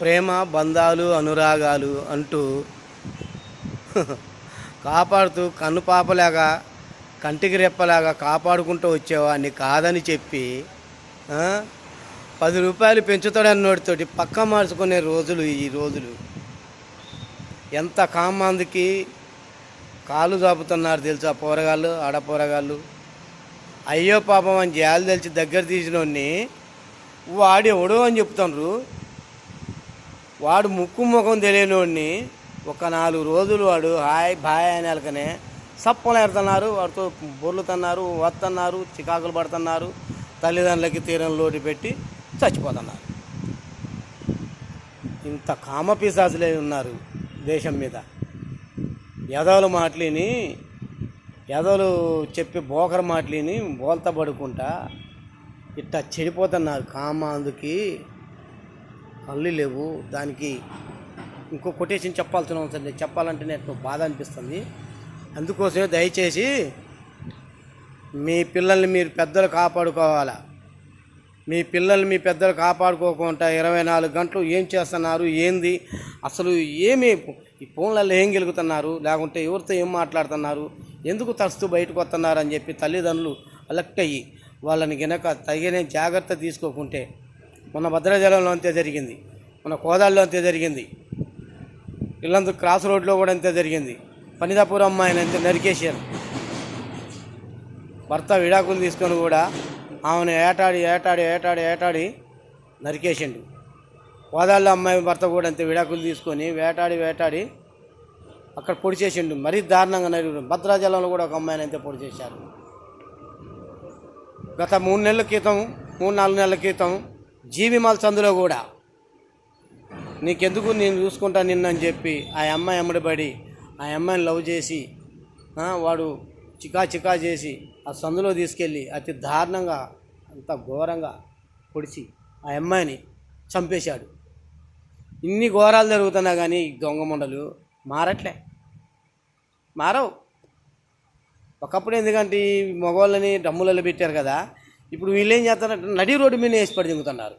ప్రేమ బంధాలు అనురాగాలు అంటూ కాపాడుతూ కన్నుపాపలాగా కంటికి రెప్పలాగా కాపాడుకుంటూ వచ్చేవాడిని కాదని చెప్పి 10 రూపాయలు పెంచుతాడన్నోడితోటి పక్క మార్చుకునే రోజులు ఈ రోజులు. ఎంత కామందికి కాలు చాపుతున్నారు తెలుసా పోరగాళ్ళు, ఆడపోరగాళ్ళు. అయ్యో పాపం అని జాలి తెలిసి దగ్గర తీసినోడిని వాడు ఎవడో అని చెప్తున్నారు. వాడు ముక్కు ముఖం తెలియనివాడిని ఒక 4 రోజులు వాడు హాయ్ బాయ్ అని వాళ్ళకనే సప్పలు ఎడుతున్నారు, వాడితో బొర్లుతున్నారు, వస్తున్నారు, చికాకులు పడుతున్నారు, తల్లిదండ్రులకి తీరం లోటు పెట్టి చచ్చిపోతున్నారు. ఇంత కామపిశాసులే ఉన్నారు దేశం మీద. ఎదవలు మాటలిని, ఎదవలు చెప్పి బోకర మాటలిని బోల్తా పడుకుంటా ఇట్లా చెడిపోతున్నారు. కామాందుకి కళ్ళు లేవు. దానికి ఇంకో కొటేషన్ చెప్పాల్సిన అవసరం లేదు. చెప్పాలంటే నాకు బాధ అనిపిస్తుంది. అందుకోసమే దయచేసి మీ పిల్లల్ని మీరు పెద్దలు కాపాడుకోవాలా. మీ పిల్లల్ని మీ పెద్దలు కాపాడుకోకుండా 24 గంటలు ఏం చేస్తున్నారు, ఏంది అసలు, ఏమి ఈ ఫోన్లలో ఏం గెలుగుతున్నారు, లేకుంటే ఎవరితో ఏం మాట్లాడుతున్నారు, ఎందుకు తరుస్తూ బయటకు వస్తున్నారు అని చెప్పి తల్లిదండ్రులు అలర్ట్ అయ్యి వాళ్ళని గనక తగిన జాగ్రత్త తీసుకోకుంటే, మొన్న భద్రాచలంలో అంతే జరిగింది, మన కోదాల్లో అంతే జరిగింది, ఇల్లందు క్రాస్ రోడ్లో కూడా అంతే జరిగింది. పనిదాపూర్ అమ్మాయిని అంతే నరికేశారు. భర్త విడాకులు తీసుకొని కూడా ఆమెను ఏటాడి నరికేసిండు. కోదాల్లో అమ్మాయి భర్త కూడా అంతే విడాకులు తీసుకొని వేటాడి అక్కడ పొడి చేసిండు. మరీ దారుణంగా నరికి. భద్రాచలంలో కూడా ఒక అమ్మాయిని అంతే పొడి చేశారు. గత 3-4 నెలల క్రితం జీవిమాల్ సందులో కూడా నీకెందుకు నేను చూసుకుంటా నిన్నని చెప్పి ఆ అమ్మాయి ఎమ్మడిపడి ఆ అమ్మాయిని లవ్ చేసి వాడు చికా చేసి ఆ సందులో తీసుకెళ్ళి అతి దారుణంగా అంత ఘోరంగా పొడిచి ఆ అమ్మాయిని చంపేశాడు. ఇన్ని ఘోరాలు జరుగుతున్నా కానీ ఈ దొంగ ముండలు మారవు. ఒకప్పుడు ఎందుకంటే ఈ మగవాళ్ళని డమ్ములలో పెట్టారు కదా, ఇప్పుడు వీళ్ళు ఏం చేస్తారంటే నడి రోడ్డు మీద వేసి పడి దిగుతున్నారు.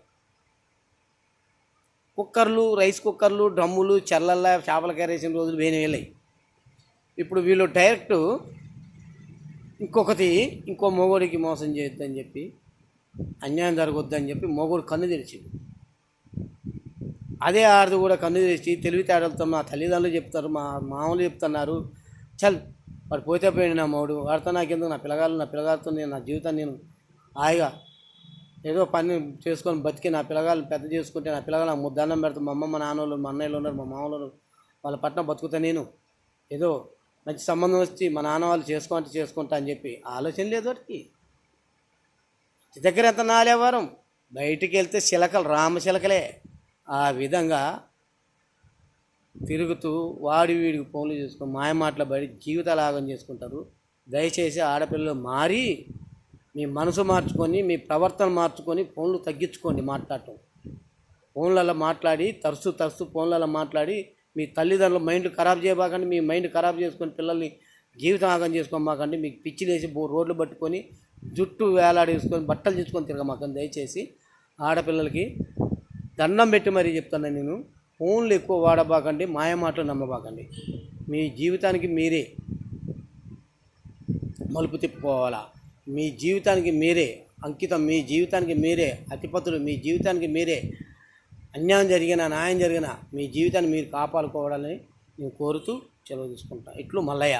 కుక్కర్లు, రైస్ కుక్కర్లు, డ్రమ్ములు, చెర్లల్లా చేపల కర్రేసిన రోజులు వెళ్ళాయి. ఇప్పుడు వీళ్ళు డైరెక్ట్ ఇంకో మొగోడికి మోసం చేయొద్దని చెప్పి, అన్యాయం జరగొద్దని చెప్పి మొగోడు కన్ను తెరిచింది. అదే ఆడది కూడా కన్ను తెరిచి తెలివితేటలతో మా తల్లిదండ్రులు చెప్తారు, మా మామూలు చెప్తున్నారు, చల్ వాడు పోతే పోయింది నా మౌడు, వాడితో నాకెందుకు, నా పిల్లగాలతో నేను నా జీవితాన్ని నేను హాయిగా ఏదో పని చేసుకొని బతికి నా పిల్లగాళ్ళని పెద్ద చేసుకుంటే నా పిల్లగాలు నాకు ముద్దన్నం పెడతాను, మా అమ్మ మా నాన్నోళ్ళు మా అన్నయ్యలు ఉన్నారు, మా మామూలు వాళ్ళ పట్ల బతుకుతా, నేను ఏదో మంచి సంబంధం వచ్చి మా నాన్న వాళ్ళు చేసుకుంటా అని చెప్పి ఆలోచన లేదు వాటికి. దగ్గర ఎంత నాలేవారం, బయటికి వెళ్తే చిలకలు రామచిలకలే. ఆ విధంగా తిరుగుతూ వీడికి ఫోన్లు చేసుకొని మాయమాటలు బయట జీవితాలు ఆగం చేసుకుంటారు. దయచేసి ఆడపిల్లలు మారి మీ మనసు మార్చుకొని, మీ ప్రవర్తన మార్చుకొని ఫోన్లు తగ్గించుకోండి. మాట్లాడటం ఫోన్లలో మాట్లాడి తరచు ఫోన్లలో మాట్లాడి మీ తల్లిదండ్రుల మైండ్ ఖరాబ్ చేయబాకండి. మీ మైండ్ ఖరాబ్ చేసుకొని పిల్లల్ని జీవితం ఆగం చేసుకోమాకండి. మీకు పిచ్చి లేసి రోడ్లు పట్టుకొని జుట్టు వేలాడేసుకొని బట్టలు తీసుకొని తిరగమాకండి. దయచేసి ఆడపిల్లలకి దండం పెట్టి మరీ చెప్తాను నేను, ఫోన్లు ఎక్కువ వాడబాకండి, మాయమాటలు నమ్మబాకండి. మీ జీవితానికి మీరే మలుపు తిప్పుకోవాలా. మీ జీవితానికి మీరే అంకితం, మీ జీవితానికి మీరే అతిపతులు, మీ జీవితానికి మీరే అన్యాయం జరిగినా న్యాయం జరిగినా మీ జీవితాన్ని మీరు కాపాడుకోవాలని నేను కోరుతూ సెలవు తీసుకుంటా. ఇట్లు మల్లయ్య.